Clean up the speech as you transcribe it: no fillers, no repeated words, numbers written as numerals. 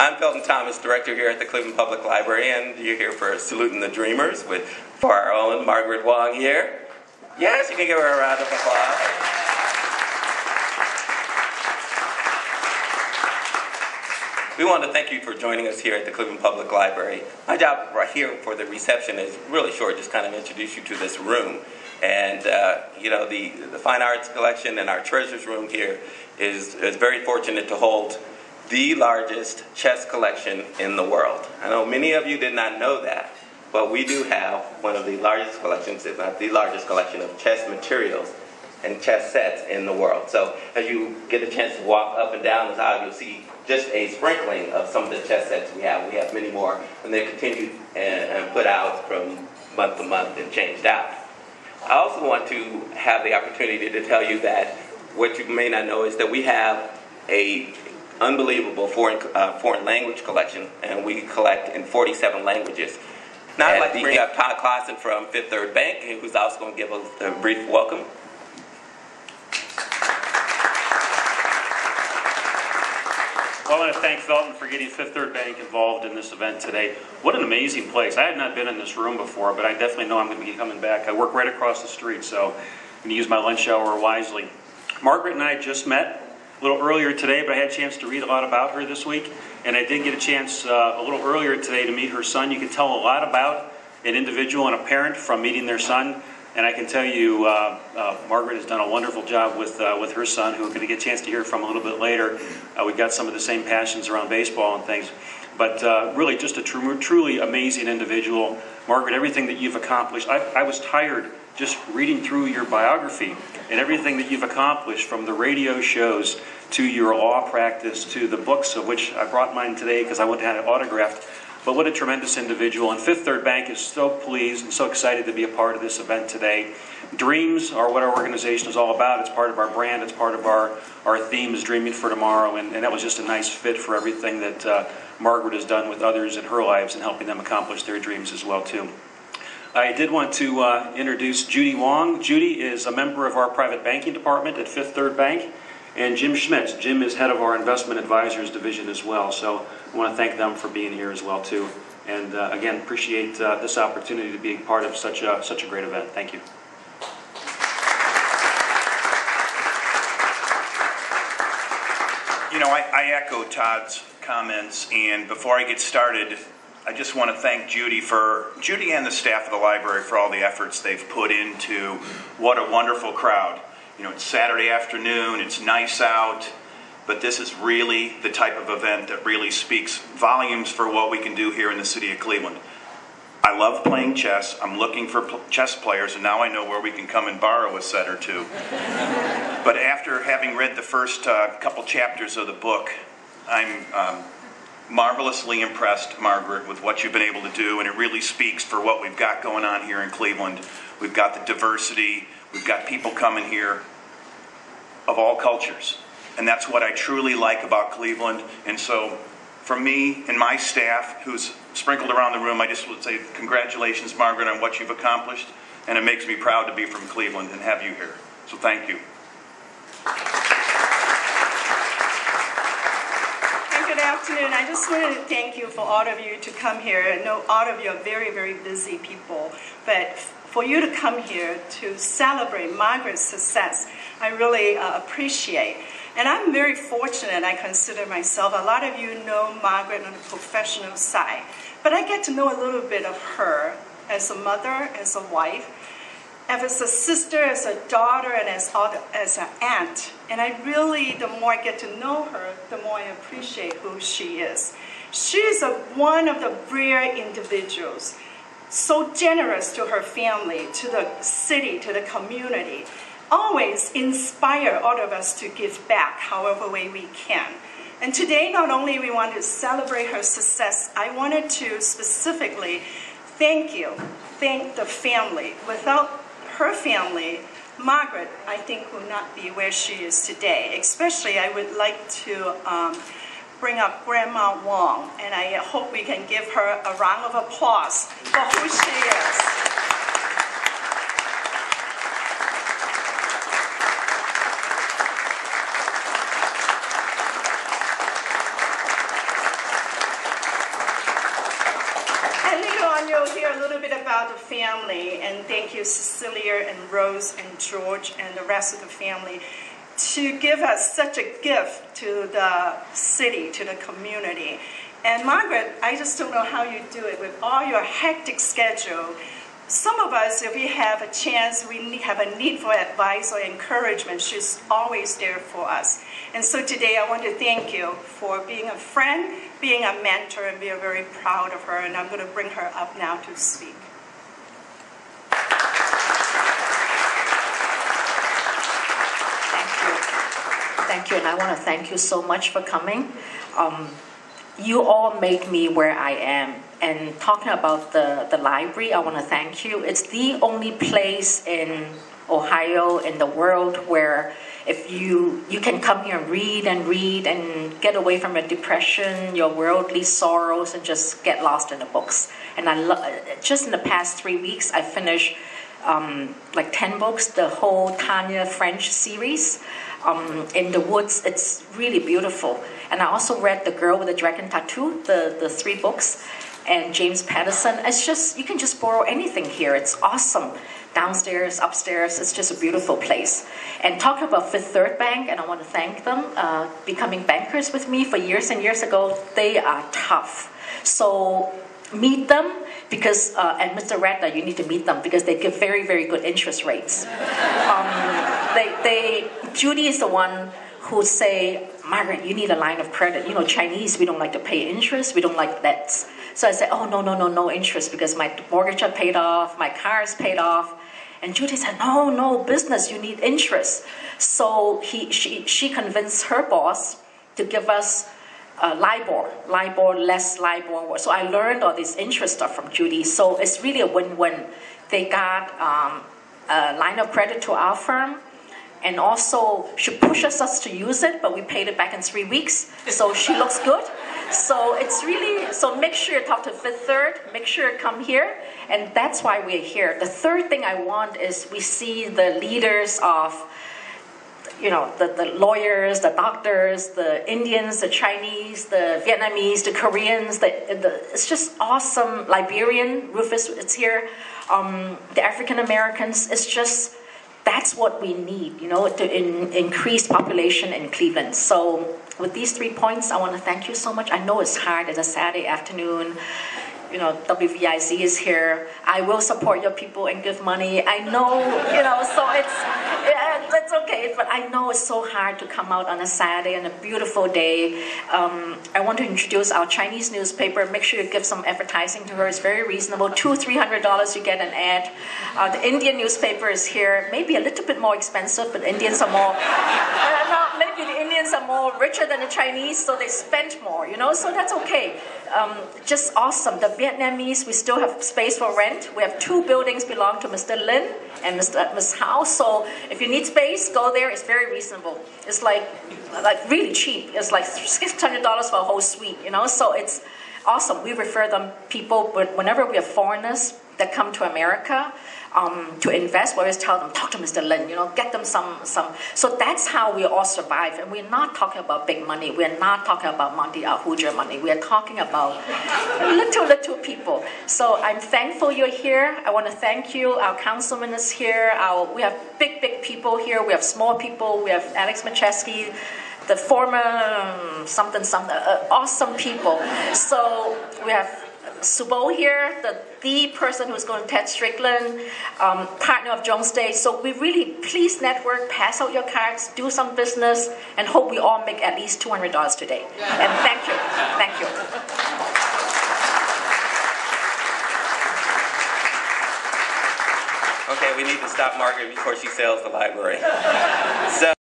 I'm Felton Thomas, director here at the Cleveland Public Library, and you're here for Saluting the Dreamers for our own Margaret Wong here. Yes, you can give her a round of applause. We want to thank you for joining us here at the Cleveland Public Library. My job right here for the reception is really short, just kind of introduce you to this room. And, the Fine Arts Collection and our Treasures Room here is very fortunate to hold the largest chess collection in the world. I know many of you did not know that, but we do have one of the largest collections, if not the largest collection of chess materials and chess sets in the world. So as you get a chance to walk up and down this aisle, you'll see just a sprinkling of some of the chess sets we have. We have many more, and they continue and put out from month to month and changed out. I also want to have the opportunity to tell you that what you may not know is that we have a unbelievable foreign language collection, and we collect in 47 languages. Now I'd like to bring up Todd Clausen from Fifth Third Bank, who's also going to give us a brief welcome. Well, I want to thank Felton for getting Fifth Third Bank involved in this event today. What an amazing place. I have not been in this room before, but I definitely know I'm going to be coming back. I work right across the street, so I'm going to use my lunch hour wisely. Margaret and I just met a little earlier today, but I had a chance to read a lot about her this week, and I did get a chance a little earlier today to meet her son. You can tell a lot about an individual and a parent from meeting their son. And I can tell you, Margaret has done a wonderful job with her son, who we're going to get a chance to hear from a little bit later. We've got some of the same passions around baseball and things. But really just a truly amazing individual. Margaret, everything that you've accomplished, I was tired just reading through your biography and everything that you've accomplished, from the radio shows to your law practice to the books, of which I brought mine today because I wanted to have it autographed. But what a tremendous individual. And Fifth Third Bank is so pleased and so excited to be a part of this event today. Dreams are what our organization is all about. It's part of our brand. It's part of our theme is Dreaming for Tomorrow. And that was just a nice fit for everything that Margaret has done with others in her lives and helping them accomplish their dreams as well, too. I did want to introduce Judy Wong. Judy is a member of our private banking department at Fifth Third Bank. And Jim Schmitz. Jim is head of our investment advisors division as well. So I want to thank them for being here as well too. And again, appreciate this opportunity to be part of such a great event. Thank you. You know, I echo Todd's comments, and before I get started, I just want to thank Judy and the staff of the library for all the efforts they've put into what a wonderful crowd. You know, it's Saturday afternoon, it's nice out, but this is really the type of event that really speaks volumes for what we can do here in the city of Cleveland. I love playing chess. I'm looking for chess players, and now I know where we can come and borrow a set or two. But after having read the first couple chapters of the book, I'm marvelously impressed, Margaret, with what you've been able to do, and it really speaks for what we've got going on here in Cleveland. We've got the diversity. We've got people coming here of all cultures. And that's what I truly like about Cleveland. And so from me and my staff, who's sprinkled around the room, I just would say congratulations, Margaret, on what you've accomplished. And it makes me proud to be from Cleveland and have you here. So thank you. Good afternoon. I just wanted to thank you for all of you to come here. I know all of you are very, very busy people, but for you to come here to celebrate Margaret's success, I really appreciate. And I'm very fortunate, I consider myself. A lot of you know Margaret on the professional side, but I get to know a little bit of her as a mother, as a wife, as a sister, as a daughter, and as an aunt. And I really, the more I get to know her, the more I appreciate who she is. She is one of the rare individuals, so generous to her family, to the city, to the community, always inspire all of us to give back however way we can. And today, not only we want to celebrate her success, I wanted to specifically thank the family. Without her family, Margaret, I think, will not be where she is today. Especially, I would like to bring up Grandma Wong, and I hope we can give her a round of applause for who she is. want to hear a little bit about the family, and thank you, Cecilia and Rose and George and the rest of the family, to give us such a gift to the city, to the community. And Margaret, I just don't know how you do it with all your hectic schedule. Some of us, if we have a chance, we have a need for advice or encouragement, she's always there for us. And so today I want to thank you for being a friend, being a mentor, and we are very proud of her. And I'm going to bring her up now to speak. Thank you, and I want to thank you so much for coming. You all made me where I am. And talking about the library, I want to thank you. It's the only place in Ohio, in the world, where if you can come here and read and get away from your depression, your worldly sorrows, and just get lost in the books. And just in the past 3 weeks, I finished like 10 books, the whole Tanya French series. In the woods, it's really beautiful. And I also read The Girl with the Dragon Tattoo, the 3 books, and James Patterson. It's just, you can just borrow anything here. It's awesome. Downstairs, upstairs, it's just a beautiful place. And talking about Fifth Third Bank, and I want to thank them, becoming bankers with me for years and years ago, they are tough. So meet them, because, and Mr. Radler, you need to meet them, because they give very, very good interest rates. Judy is the one who say, Margaret, you need a line of credit. You know, Chinese, we don't like to pay interest, we don't like debts. So I said, oh, no interest, because my mortgage are paid off, my car is paid off. And Judy said, no, business, you need interest. So she convinced her boss to give us LIBOR, less LIBOR. So I learned all this interest stuff from Judy. So it's really a win-win. They got a line of credit to our firm, and also she pushes us to use it, but we paid it back in 3 weeks. So she looks good. So it's really, so make sure you talk to Fifth Third, make sure you come here, and that's why we're here. The third thing I want is we see the leaders of, you know, the lawyers, the doctors, the Indians, the Chinese, the Vietnamese, the Koreans, it's just awesome. Liberian, Rufus is here, the African Americans, it's just, that's what we need, you know, to increase population in Cleveland. So with these 3 points, I want to thank you so much. I know it's hard, it's a Saturday afternoon. You know, WVIZ is here. I will support your people and give money. I know, you know, so it's okay. But I know it's so hard to come out on a Saturday on a beautiful day. I want to introduce our Chinese newspaper. Make sure you give some advertising to her. It's very reasonable. $200-300 you get an ad. The Indian newspaper is here. Maybe a little bit more expensive, but Indians are more. Maybe the Indians are more richer than the Chinese, so they spend more. You know, so that's okay. Just awesome. The Vietnamese, we still have space for rent. We have 2 buildings belong to Mr. Lin and Ms. Hao. So if you need space, go there. It's very reasonable. It's like really cheap. It's like $600 for a whole suite, you know. So it's awesome. We refer them people, but whenever we have foreigners that come to America to invest, we always tell them, talk to Mr. Lin, you know, get them some. So that's how we all survive. And we're not talking about big money. We're not talking about Monty Alhuja money. We are talking about little people. So I'm thankful you're here. I want to thank you. Our councilman is here. We have big people here. We have small people. We have Alex Macheski, the former something, awesome people. So we have Subo here, the person who's going to Ted Strickland, partner of Jones Day. So we really, please network, pass out your cards, do some business, and hope we all make at least $200 today. And thank you. Thank you. Okay, we need to stop Margaret before she sells the library. So.